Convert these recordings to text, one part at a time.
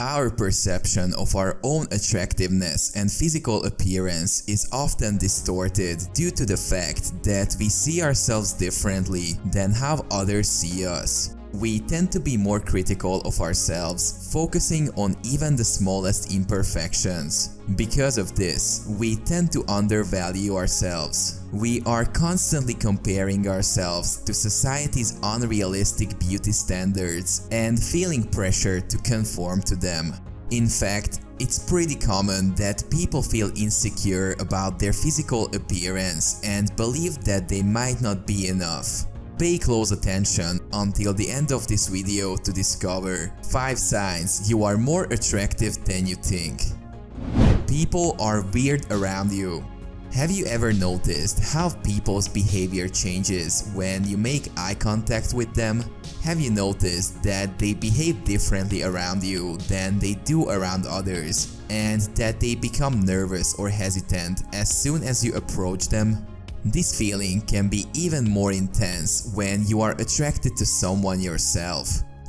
Our perception of our own attractiveness and physical appearance is often distorted due to the fact that we see ourselves differently than how others see us. We tend to be more critical of ourselves, focusing on even the smallest imperfections. Because of this, we tend to undervalue ourselves. We are constantly comparing ourselves to society's unrealistic beauty standards and feeling pressure to conform to them. In fact, it's pretty common that people feel insecure about their physical appearance and believe that they might not be enough. Pay close attention until the end of this video to discover 5 signs you are more attractive than you think. People are weird around you. Have you ever noticed how people's behavior changes when you make eye contact with them? Have you noticed that they behave differently around you than they do around others, and that they become nervous or hesitant as soon as you approach them? This feeling can be even more intense when you are attracted to someone yourself.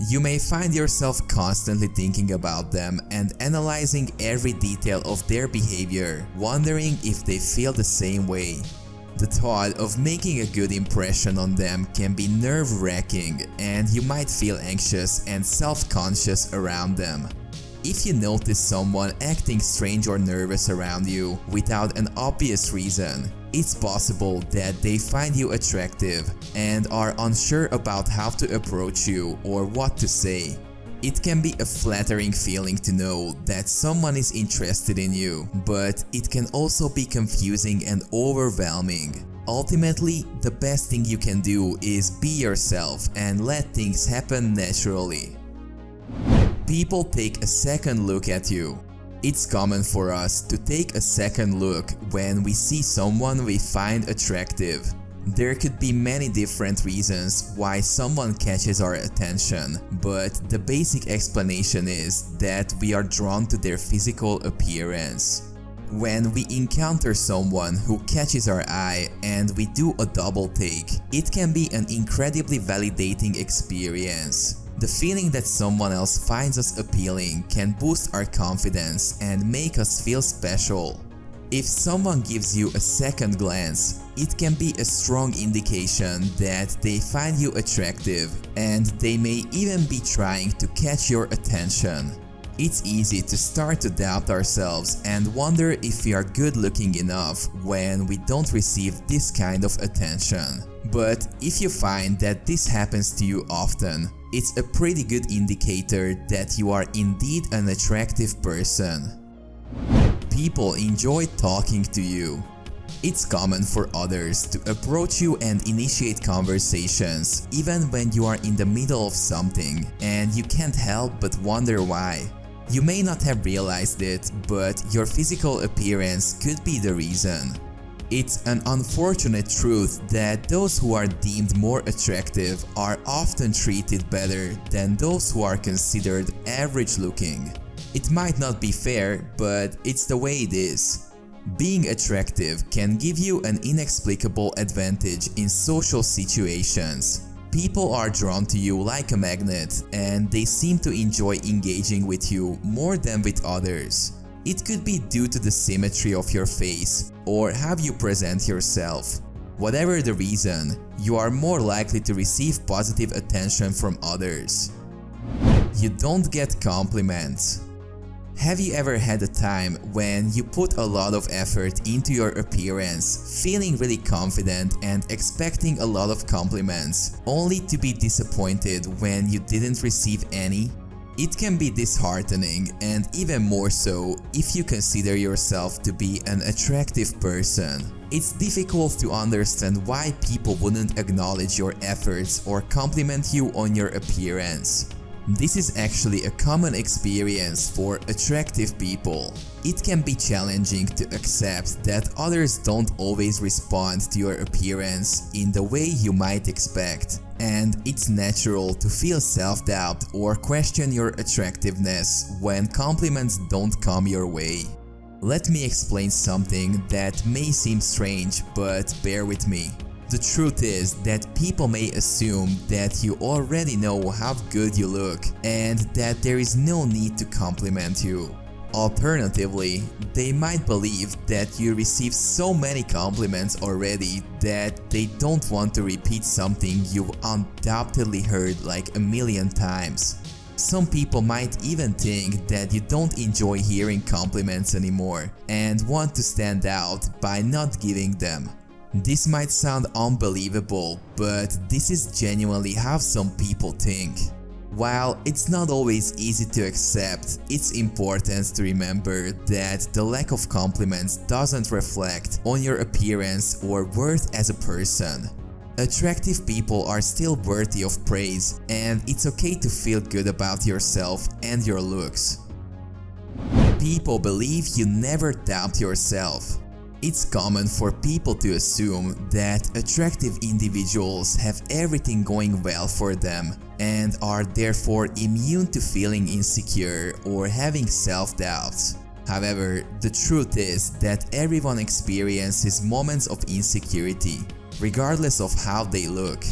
You may find yourself constantly thinking about them and analyzing every detail of their behavior, wondering if they feel the same way. The thought of making a good impression on them can be nerve-wracking, and you might feel anxious and self-conscious around them. If you notice someone acting strange or nervous around you without an obvious reason, it's possible that they find you attractive and are unsure about how to approach you or what to say. It can be a flattering feeling to know that someone is interested in you, but it can also be confusing and overwhelming. Ultimately, the best thing you can do is be yourself and let things happen naturally. People take a second look at you. It's common for us to take a second look when we see someone we find attractive. There could be many different reasons why someone catches our attention, but the basic explanation is that we are drawn to their physical appearance. When we encounter someone who catches our eye and we do a double take, it can be an incredibly validating experience. The feeling that someone else finds us appealing can boost our confidence and make us feel special. If someone gives you a second glance, it can be a strong indication that they find you attractive, and they may even be trying to catch your attention. It's easy to start to doubt ourselves and wonder if we are good looking enough when we don't receive this kind of attention. But if you find that this happens to you often, it's a pretty good indicator that you are indeed an attractive person. People enjoy talking to you. It's common for others to approach you and initiate conversations even when you are in the middle of something and you can't help but wonder why. You may not have realized it, but your physical appearance could be the reason. It's an unfortunate truth that those who are deemed more attractive are often treated better than those who are considered average looking. It might not be fair, but it's the way it is. Being attractive can give you an inexplicable advantage in social situations. People are drawn to you like a magnet, and they seem to enjoy engaging with you more than with others. It could be due to the symmetry of your face or how you present yourself. Whatever the reason, you are more likely to receive positive attention from others. You don't get compliments. Have you ever had a time when you put a lot of effort into your appearance, feeling really confident and expecting a lot of compliments, only to be disappointed when you didn't receive any? It can be disheartening, and even more so if you consider yourself to be an attractive person. It's difficult to understand why people wouldn't acknowledge your efforts or compliment you on your appearance. This is actually a common experience for attractive people. It can be challenging to accept that others don't always respond to your appearance in the way you might expect, and it's natural to feel self-doubt or question your attractiveness when compliments don't come your way. Let me explain something that may seem strange, but bear with me. The truth is that people may assume that you already know how good you look and that there is no need to compliment you. Alternatively, they might believe that you receive so many compliments already that they don't want to repeat something you've undoubtedly heard like a million times. Some people might even think that you don't enjoy hearing compliments anymore and want to stand out by not giving them. This might sound unbelievable, but this is genuinely how some people think. While it's not always easy to accept, it's important to remember that the lack of compliments doesn't reflect on your appearance or worth as a person. Attractive people are still worthy of praise, and it's okay to feel good about yourself and your looks. People believe you never doubt yourself. It's common for people to assume that attractive individuals have everything going well for them and are therefore immune to feeling insecure or having self-doubts. However, the truth is that everyone experiences moments of insecurity, regardless of how they look.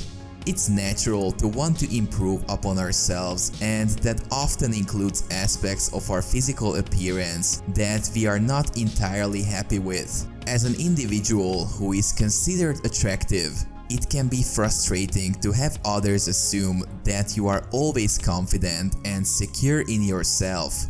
It's natural to want to improve upon ourselves, and that often includes aspects of our physical appearance that we are not entirely happy with. As an individual who is considered attractive, it can be frustrating to have others assume that you are always confident and secure in yourself.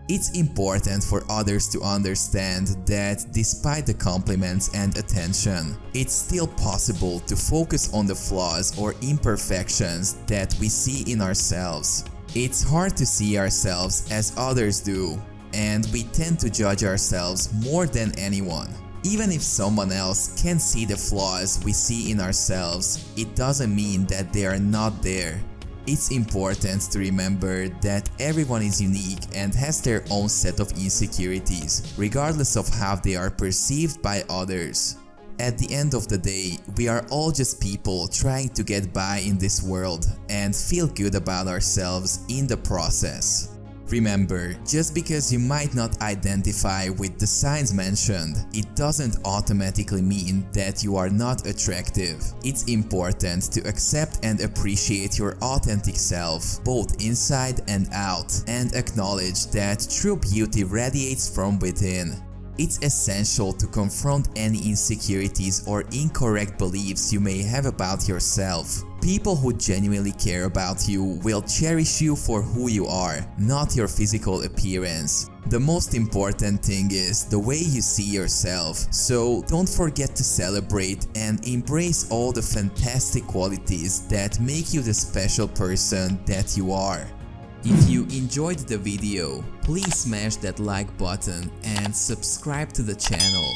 It's important for others to understand that despite the compliments and attention, it's still possible to focus on the flaws or imperfections that we see in ourselves. It's hard to see ourselves as others do, and we tend to judge ourselves more than anyone. Even if someone else can see the flaws we see in ourselves, it doesn't mean that they are not there. It's important to remember that everyone is unique and has their own set of insecurities, regardless of how they are perceived by others. At the end of the day, we are all just people trying to get by in this world and feel good about ourselves in the process. Remember, just because you might not identify with the signs mentioned, it doesn't automatically mean that you are not attractive. It's important to accept and appreciate your authentic self, both inside and out, and acknowledge that true beauty radiates from within. It's essential to confront any insecurities or incorrect beliefs you may have about yourself. People who genuinely care about you will cherish you for who you are, not your physical appearance. The most important thing is the way you see yourself, so don't forget to celebrate and embrace all the fantastic qualities that make you the special person that you are. If you enjoyed the video, please smash that like button and subscribe to the channel.